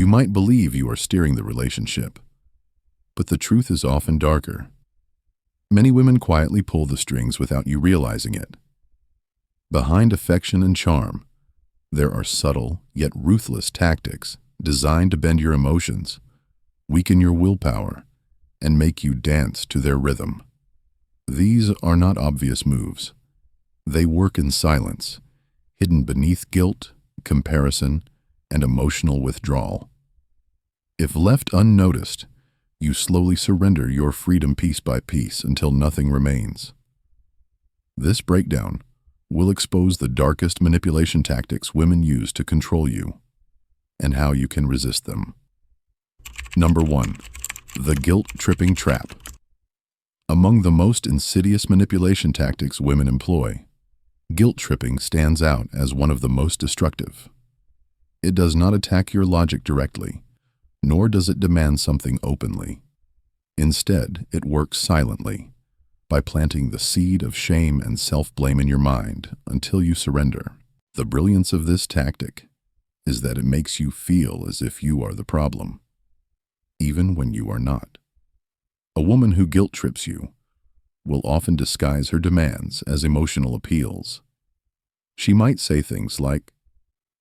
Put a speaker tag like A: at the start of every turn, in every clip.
A: You might believe you are steering the relationship, but the truth is often darker. Many women quietly pull the strings without you realizing it. Behind affection and charm, there are subtle yet ruthless tactics designed to bend your emotions, weaken your willpower, and make you dance to their rhythm. These are not obvious moves. They work in silence, hidden beneath guilt, comparison, and emotional withdrawal. If left unnoticed, you slowly surrender your freedom piece by piece until nothing remains. This breakdown will expose the darkest manipulation tactics women use to control you, and how you can resist them. Number 1. The guilt-tripping trap. Among the most insidious manipulation tactics women employ, guilt-tripping stands out as one of the most destructive. It does not attack your logic directly, nor does it demand something openly. Instead, it works silently, by planting the seed of shame and self-blame in your mind until you surrender. The brilliance of this tactic is that it makes you feel as if you are the problem, even when you are not. A woman who guilt-trips you will often disguise her demands as emotional appeals. She might say things like,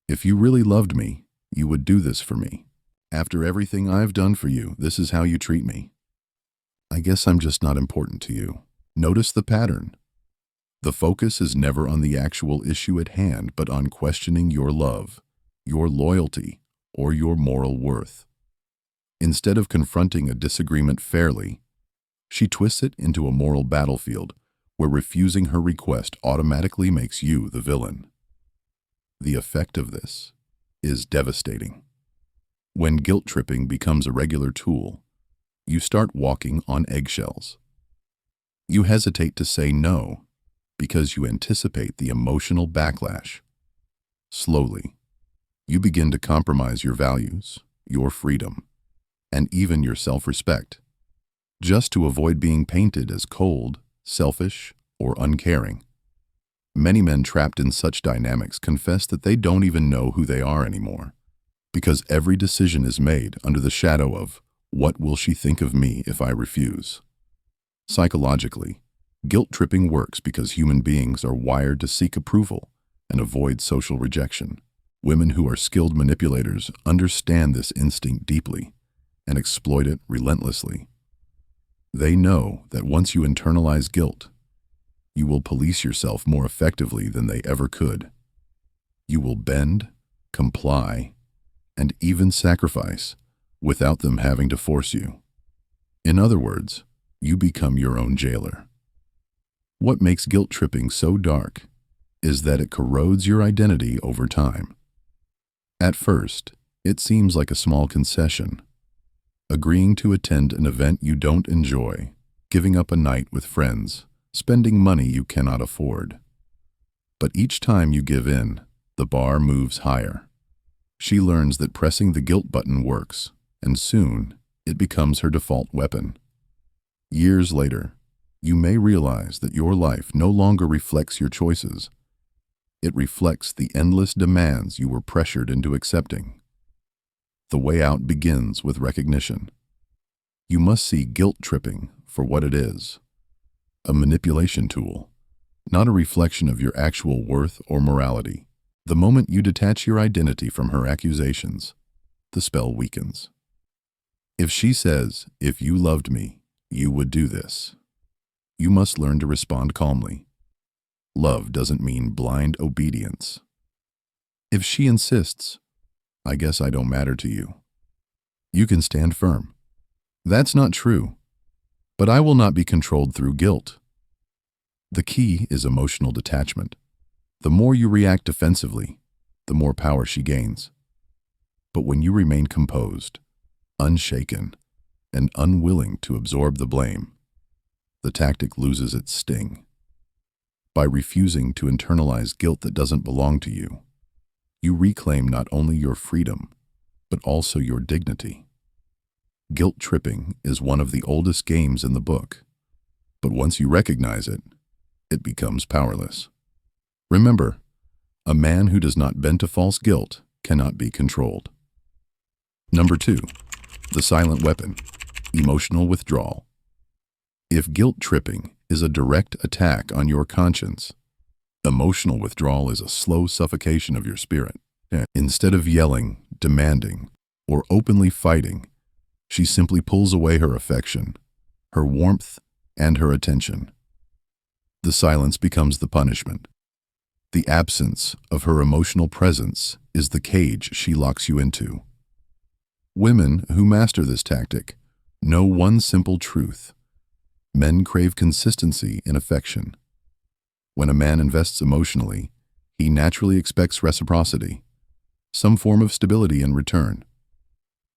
A: "If you really loved me, you would do this for me. After everything I've done for you, this is how you treat me. I guess I'm just not important to you." Notice the pattern. The focus is never on the actual issue at hand, but on questioning your love, your loyalty, or your moral worth. Instead of confronting a disagreement fairly, she twists it into a moral battlefield where refusing her request automatically makes you the villain. The effect of this is devastating. When guilt-tripping becomes a regular tool, you start walking on eggshells. You hesitate to say no because you anticipate the emotional backlash. Slowly, you begin to compromise your values, your freedom, and even your self-respect, just to avoid being painted as cold, selfish, or uncaring. Many men trapped in such dynamics confess that they don't even know who they are anymore, because every decision is made under the shadow of, "What will she think of me if I refuse?" Psychologically, guilt-tripping works because human beings are wired to seek approval and avoid social rejection. Women who are skilled manipulators understand this instinct deeply and exploit it relentlessly. They know that once you internalize guilt, you will police yourself more effectively than they ever could. You will bend, comply, and even sacrifice without them having to force you. In other words, you become your own jailer. What makes guilt-tripping so dark is that it corrodes your identity over time. At first, it seems like a small concession, agreeing to attend an event you don't enjoy, giving up a night with friends, spending money you cannot afford. But each time you give in, the bar moves higher. She learns that pressing the guilt button works, and soon it becomes her default weapon. Years later, you may realize that your life no longer reflects your choices. It reflects the endless demands you were pressured into accepting. The way out begins with recognition. You must see guilt-tripping for what it is, a manipulation tool, not a reflection of your actual worth or morality. The moment you detach your identity from her accusations, the spell weakens. If she says, "If you loved me, you would do this," you must learn to respond calmly. Love doesn't mean blind obedience. If she insists, "I guess I don't matter to you," you can stand firm. "That's not true, but I will not be controlled through guilt." The key is emotional detachment. The more you react defensively, the more power she gains. But when you remain composed, unshaken, and unwilling to absorb the blame, the tactic loses its sting. By refusing to internalize guilt that doesn't belong to you, you reclaim not only your freedom, but also your dignity. Guilt-tripping is one of the oldest games in the book, but once you recognize it, it becomes powerless. Remember, a man who does not bend to false guilt cannot be controlled. Number 2. The silent weapon, emotional withdrawal. If guilt tripping is a direct attack on your conscience, emotional withdrawal is a slow suffocation of your spirit. Instead of yelling, demanding, or openly fighting, she simply pulls away her affection, her warmth, and her attention. The silence becomes the punishment. The absence of her emotional presence is the cage she locks you into. Women who master this tactic know one simple truth. Men crave consistency in affection. When a man invests emotionally, he naturally expects reciprocity, some form of stability in return.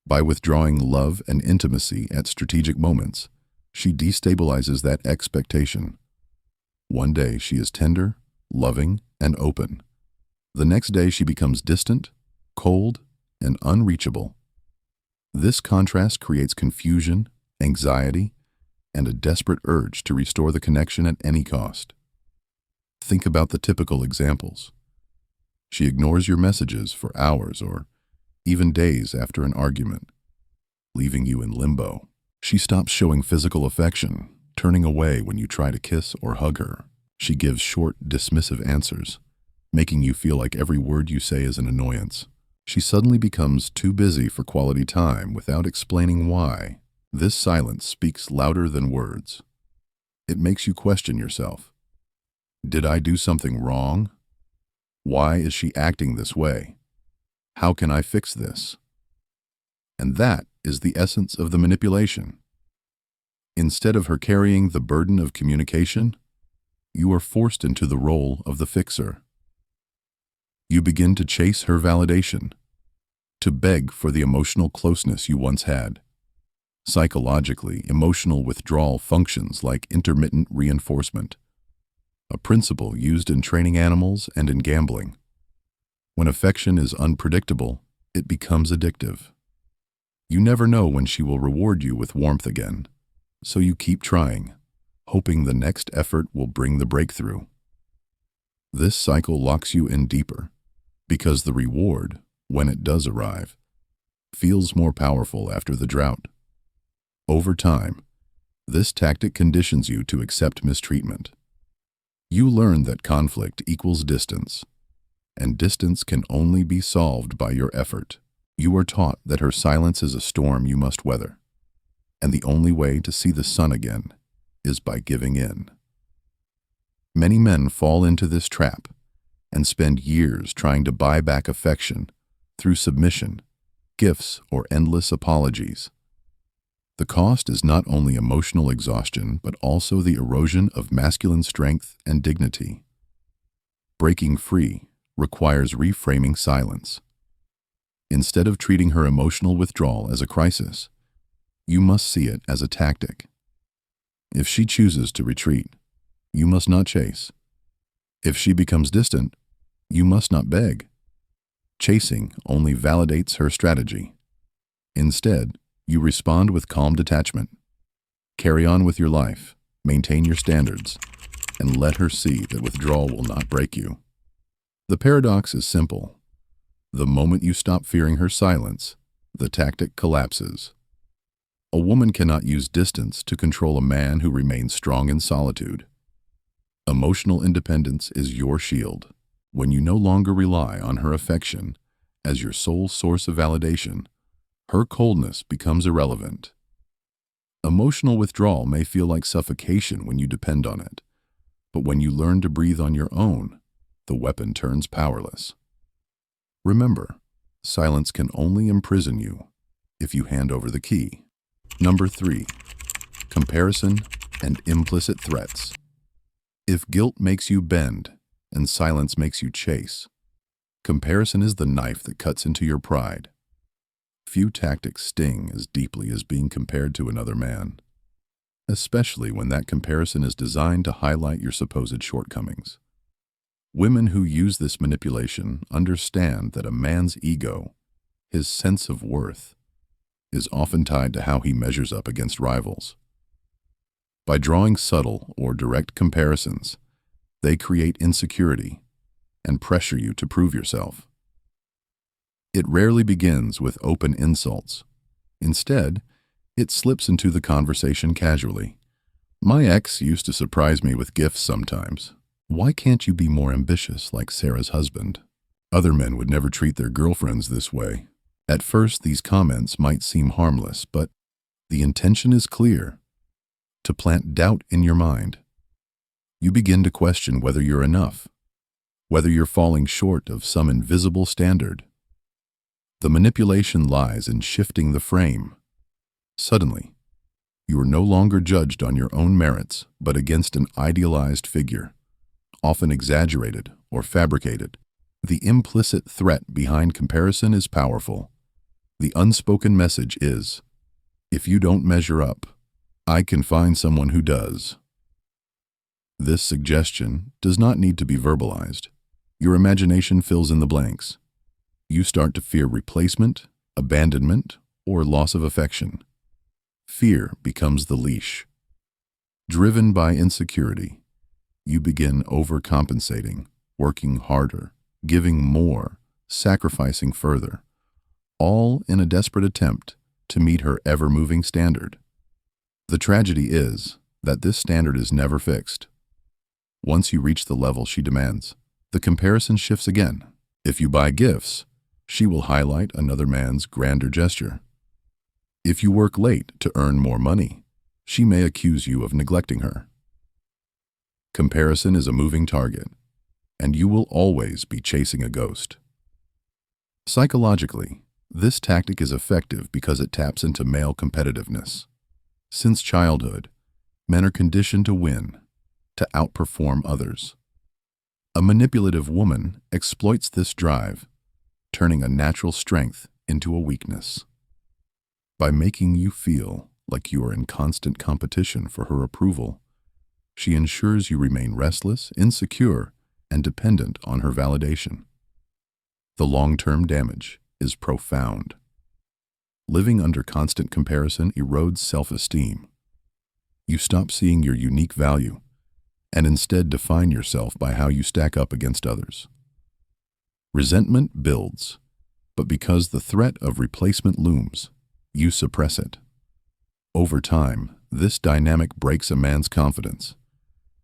A: By withdrawing love and intimacy at strategic moments, she destabilizes that expectation. One day she is tender, loving, and open. The next day she becomes distant, cold, and unreachable. This contrast creates confusion, anxiety, and a desperate urge to restore the connection at any cost. Think about the typical examples. She ignores your messages for hours or even days after an argument, leaving you in limbo. She stops showing physical affection, turning away when you try to kiss or hug her. She gives short, dismissive answers, making you feel like every word you say is an annoyance. She suddenly becomes too busy for quality time without explaining why. This silence speaks louder than words. It makes you question yourself. Did I do something wrong? Why is she acting this way? How can I fix this? And that is the essence of the manipulation. Instead of her carrying the burden of communication, you are forced into the role of the fixer. You begin to chase her validation, to beg for the emotional closeness you once had. Psychologically, emotional withdrawal functions like intermittent reinforcement, a principle used in training animals and in gambling. When affection is unpredictable, it becomes addictive. You never know when she will reward you with warmth again, so you keep trying, hoping the next effort will bring the breakthrough. This cycle locks you in deeper, because the reward, when it does arrive, feels more powerful after the drought. Over time, this tactic conditions you to accept mistreatment. You learn that conflict equals distance, and distance can only be solved by your effort. You are taught that her silence is a storm you must weather, and the only way to see the sun again is by giving in. Many men fall into this trap and spend years trying to buy back affection through submission, gifts, or endless apologies. The cost is not only emotional exhaustion, but also the erosion of masculine strength and dignity. Breaking free requires reframing silence. Instead of treating her emotional withdrawal as a crisis, you must see it as a tactic. If she chooses to retreat, you must not chase. If she becomes distant, you must not beg. Chasing only validates her strategy. Instead, you respond with calm detachment. Carry on with your life, maintain your standards, and let her see that withdrawal will not break you. The paradox is simple. The moment you stop fearing her silence, the tactic collapses. A woman cannot use distance to control a man who remains strong in solitude. Emotional independence is your shield. When you no longer rely on her affection as your sole source of validation, her coldness becomes irrelevant. Emotional withdrawal may feel like suffocation when you depend on it, but when you learn to breathe on your own, the weapon turns powerless. Remember, silence can only imprison you if you hand over the key. Number 3. Comparison and implicit threats. If guilt makes you bend and silence makes you chase, comparison is the knife that cuts into your pride. Few tactics sting as deeply as being compared to another man, especially when that comparison is designed to highlight your supposed shortcomings. Women who use this manipulation understand that a man's ego, his sense of worth, is often tied to how he measures up against rivals. By drawing subtle or direct comparisons, they create insecurity and pressure you to prove yourself. It rarely begins with open insults. Instead, it slips into the conversation casually. My ex used to surprise me with gifts sometimes. Why can't you be more ambitious like Sarah's husband? Other men would never treat their girlfriends this way. At first, these comments might seem harmless, but the intention is clear: to plant doubt in your mind. You begin to question whether you're enough, whether you're falling short of some invisible standard. The manipulation lies in shifting the frame. Suddenly, you are no longer judged on your own merits, but against an idealized figure, often exaggerated or fabricated. The implicit threat behind comparison is powerful. The unspoken message is, if you don't measure up, I can find someone who does. This suggestion does not need to be verbalized. Your imagination fills in the blanks. You start to fear replacement, abandonment, or loss of affection. Fear becomes the leash. Driven by insecurity, you begin overcompensating, working harder, giving more, sacrificing further, all in a desperate attempt to meet her ever-moving standard. The tragedy is that this standard is never fixed. Once you reach the level she demands, the comparison shifts again. If you buy gifts, she will highlight another man's grander gesture. If you work late to earn more money, she may accuse you of neglecting her. Comparison is a moving target, and you will always be chasing a ghost. Psychologically, this tactic is effective because it taps into male competitiveness. Since childhood, men are conditioned to win, to outperform others. A manipulative woman exploits this drive, turning a natural strength into a weakness. By making you feel like you are in constant competition for her approval, she ensures you remain restless, insecure, and dependent on her validation. The long-term damage is profound. Living under constant comparison erodes self-esteem. You stop seeing your unique value and instead define yourself by how you stack up against others. Resentment builds, but because the threat of replacement looms, you suppress it. Over time, this dynamic breaks a man's confidence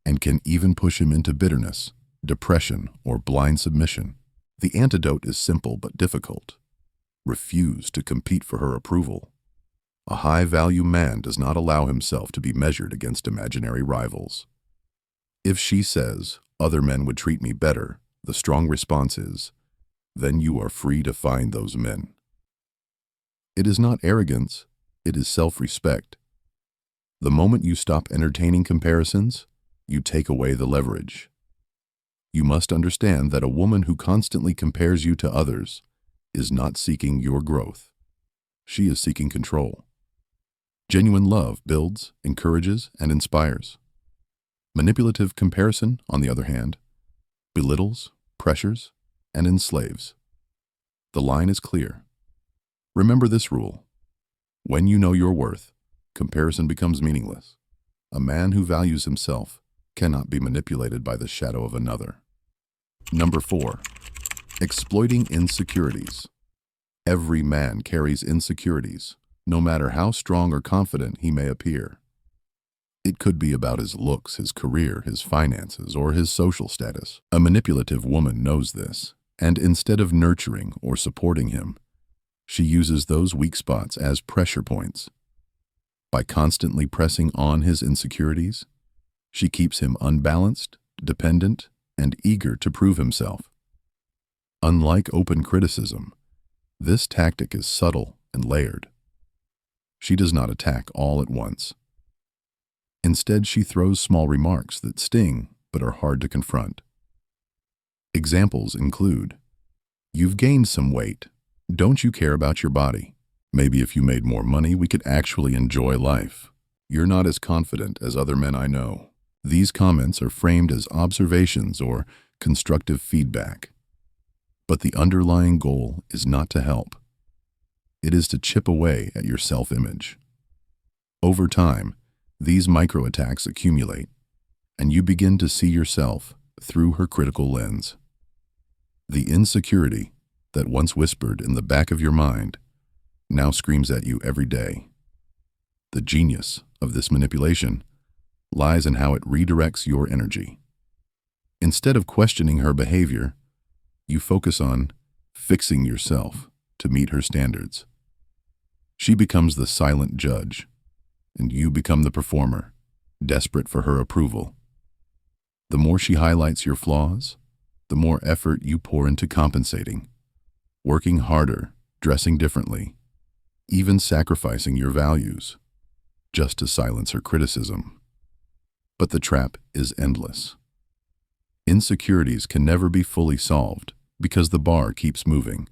A: and can even push him into bitterness, depression, or blind submission. The antidote is simple but difficult. Refuse to compete for her approval. A high-value man does not allow himself to be measured against imaginary rivals. If she says, "Other men would treat me better," the strong response is, "Then you are free to find those men." It is not arrogance, it is self-respect. The moment you stop entertaining comparisons, you take away the leverage. You must understand that a woman who constantly compares you to others is not seeking your growth. She is seeking control. Genuine love builds, encourages, and inspires. Manipulative comparison, on the other hand, belittles, pressures, and enslaves. The line is clear. Remember this rule: when you know your worth, comparison becomes meaningless. A man who values himself cannot be manipulated by the shadow of another. Number 4. Exploiting insecurities. Every man carries insecurities, no matter how strong or confident he may appear. It could be about his looks, his career, his finances, or his social status. A manipulative woman knows this, and instead of nurturing or supporting him, she uses those weak spots as pressure points. By constantly pressing on his insecurities, she keeps him unbalanced, dependent, and eager to prove himself. Unlike open criticism, this tactic is subtle and layered. She does not attack all at once. Instead, she throws small remarks that sting but are hard to confront. Examples include, "You've gained some weight. Don't you care about your body? Maybe if you made more money, we could actually enjoy life. You're not as confident as other men I know." These comments are framed as observations or constructive feedback. But the underlying goal is not to help. It is to chip away at your self-image. Over time, these micro-attacks accumulate, and you begin to see yourself through her critical lens. The insecurity that once whispered in the back of your mind now screams at you every day. The genius of this manipulation lies in how it redirects your energy. Instead of questioning her behavior, you focus on fixing yourself to meet her standards. She becomes the silent judge, and you become the performer, desperate for her approval. The more she highlights your flaws, the more effort you pour into compensating, working harder, dressing differently, even sacrificing your values, just to silence her criticism. But the trap is endless. Insecurities can never be fully solved because the bar keeps moving.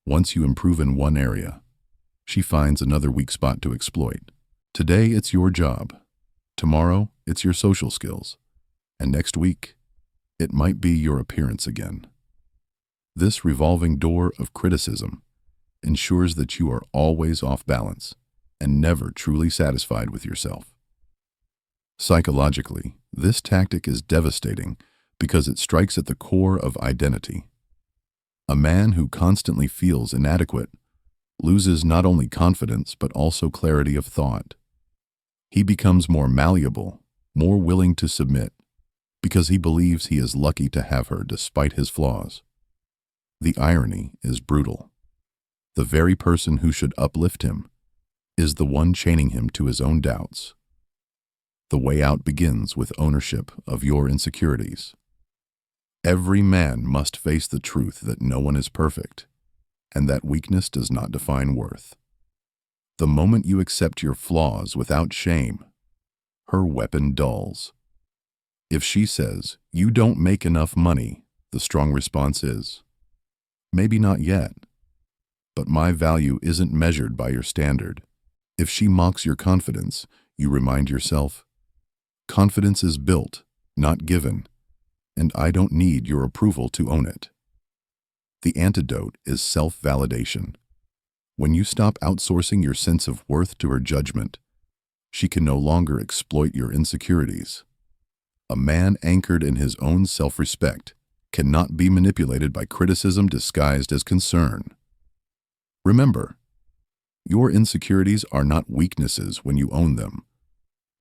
A: Once you improve in one area, she finds another weak spot to exploit. Today it's your job. Tomorrow it's your social skills. And next week, it might be your appearance again. This revolving door of criticism ensures that you are always off balance and never truly satisfied with yourself. Psychologically, this tactic is devastating because it strikes at the core of identity. A man who constantly feels inadequate loses not only confidence but also clarity of thought. He becomes more malleable, more willing to submit, because he believes he is lucky to have her despite his flaws. The irony is brutal. The very person who should uplift him is the one chaining him to his own doubts. The way out begins with ownership of your insecurities. Every man must face the truth that no one is perfect, and that weakness does not define worth. The moment you accept your flaws without shame, her weapon dulls. If she says, "You don't make enough money," the strong response is, "Maybe not yet, but my value isn't measured by your standard." If she mocks your confidence, you remind yourself, "Confidence is built, not given, and I don't need your approval to own it." The antidote is self-validation. When you stop outsourcing your sense of worth to her judgment, she can no longer exploit your insecurities. A man anchored in his own self-respect cannot be manipulated by criticism disguised as concern. Remember, your insecurities are not weaknesses when you own them.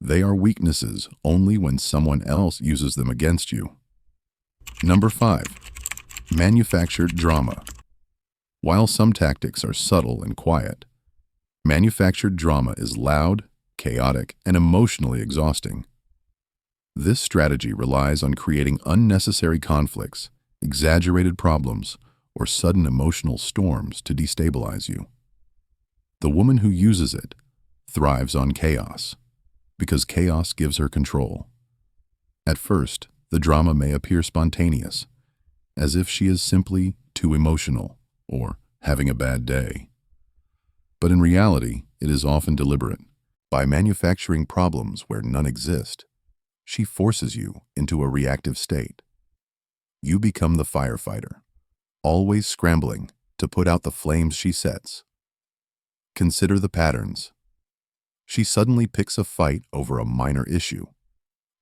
A: They are weaknesses only when someone else uses them against you. Number 5. Manufactured drama. While some tactics are subtle and quiet, manufactured drama is loud, chaotic, and emotionally exhausting. This strategy relies on creating unnecessary conflicts, exaggerated problems, or sudden emotional storms to destabilize you. The woman who uses it thrives on chaos, because chaos gives her control. At first, the drama may appear spontaneous, as if she is simply too emotional or having a bad day. But in reality, it is often deliberate. By manufacturing problems where none exist, she forces you into a reactive state. You become the firefighter, always scrambling to put out the flames she sets. Consider the patterns. She suddenly picks a fight over a minor issue,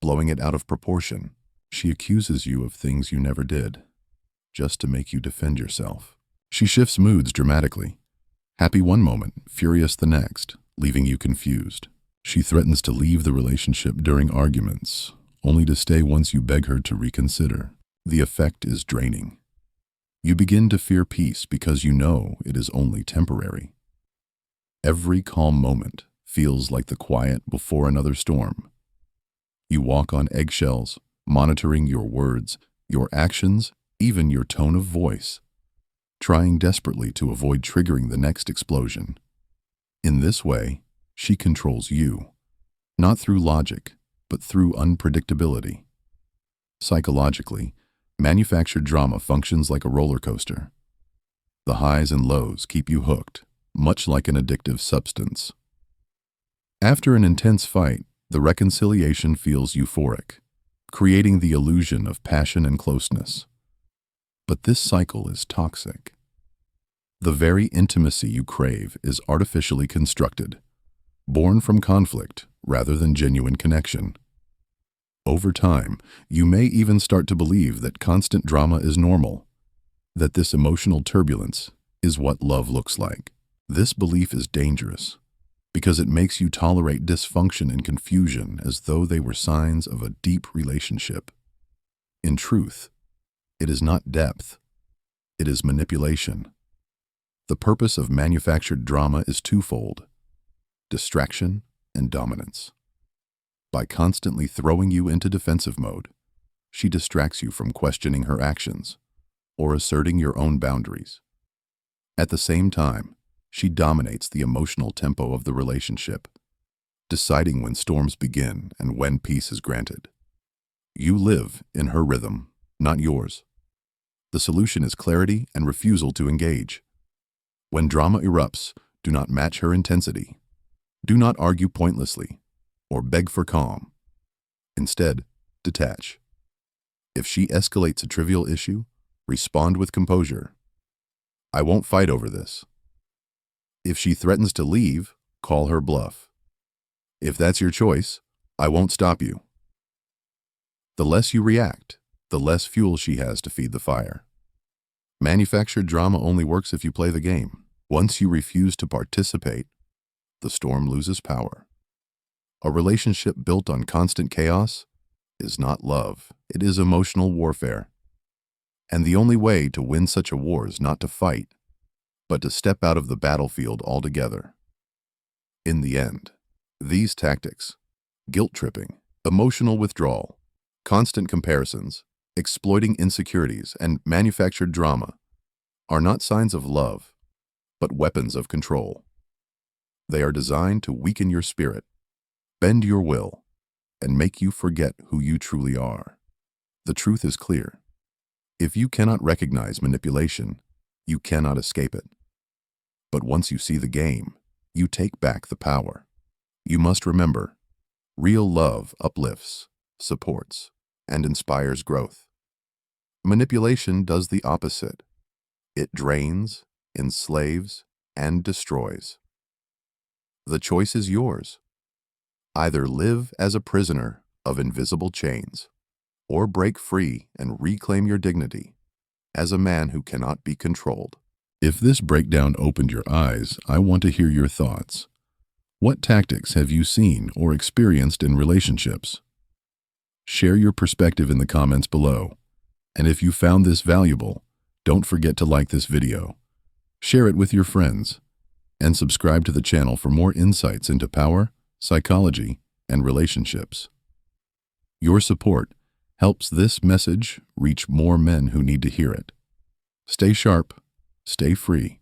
A: blowing it out of proportion. She accuses you of things you never did, just to make you defend yourself. She shifts moods dramatically, happy one moment, furious the next, leaving you confused. She threatens to leave the relationship during arguments, only to stay once you beg her to reconsider. The effect is draining. You begin to fear peace because you know it is only temporary. Every calm moment feels like the quiet before another storm. You walk on eggshells, monitoring your words, your actions, even your tone of voice, trying desperately to avoid triggering the next explosion. In this way, she controls you, not through logic, but through unpredictability. Psychologically, manufactured drama functions like a roller coaster. The highs and lows keep you hooked, much like an addictive substance. After an intense fight, the reconciliation feels euphoric, creating the illusion of passion and closeness. But this cycle is toxic. The very intimacy you crave is artificially constructed, born from conflict rather than genuine connection. Over time, you may even start to believe that constant drama is normal, that this emotional turbulence is what love looks like. This belief is dangerous because it makes you tolerate dysfunction and confusion as though they were signs of a deep relationship. In truth, it is not depth, it is manipulation. The purpose of manufactured drama is twofold: distraction and dominance. By constantly throwing you into defensive mode, she distracts you from questioning her actions or asserting your own boundaries. At the same time, she dominates the emotional tempo of the relationship, deciding when storms begin and when peace is granted. You live in her rhythm, not yours. The solution is clarity and refusal to engage. When drama erupts, do not match her intensity. Do not argue pointlessly or beg for calm. Instead, detach. If she escalates a trivial issue, respond with composure. I won't fight over this. If she threatens to leave, call her bluff. If that's your choice, I won't stop you. The less you react, the less fuel she has to feed the fire. Manufactured drama only works if you play the game. Once you refuse to participate, the storm loses power. A relationship built on constant chaos is not love, it is emotional warfare. And the only way to win such a war is not to fight, but to step out of the battlefield altogether. In the end, these tactics, guilt-tripping, emotional withdrawal, constant comparisons, exploiting insecurities, and manufactured drama, are not signs of love, but weapons of control. They are designed to weaken your spirit, bend your will, and make you forget who you truly are. The truth is clear. If you cannot recognize manipulation, you cannot escape it. But once you see the game, you take back the power. You must remember, real love uplifts, supports, and inspires growth. Manipulation does the opposite. It drains, enslaves, and destroys. The choice is yours. Either live as a prisoner of invisible chains, or break free and reclaim your dignity as a man who cannot be controlled. If this breakdown opened your eyes, I want to hear your thoughts. What tactics have you seen or experienced in relationships? Share your perspective in the comments below. And if you found this valuable, don't forget to like this video, share it with your friends, and subscribe to the channel for more insights into power, psychology, and relationships. Your support helps this message reach more men who need to hear it. Stay sharp, stay free,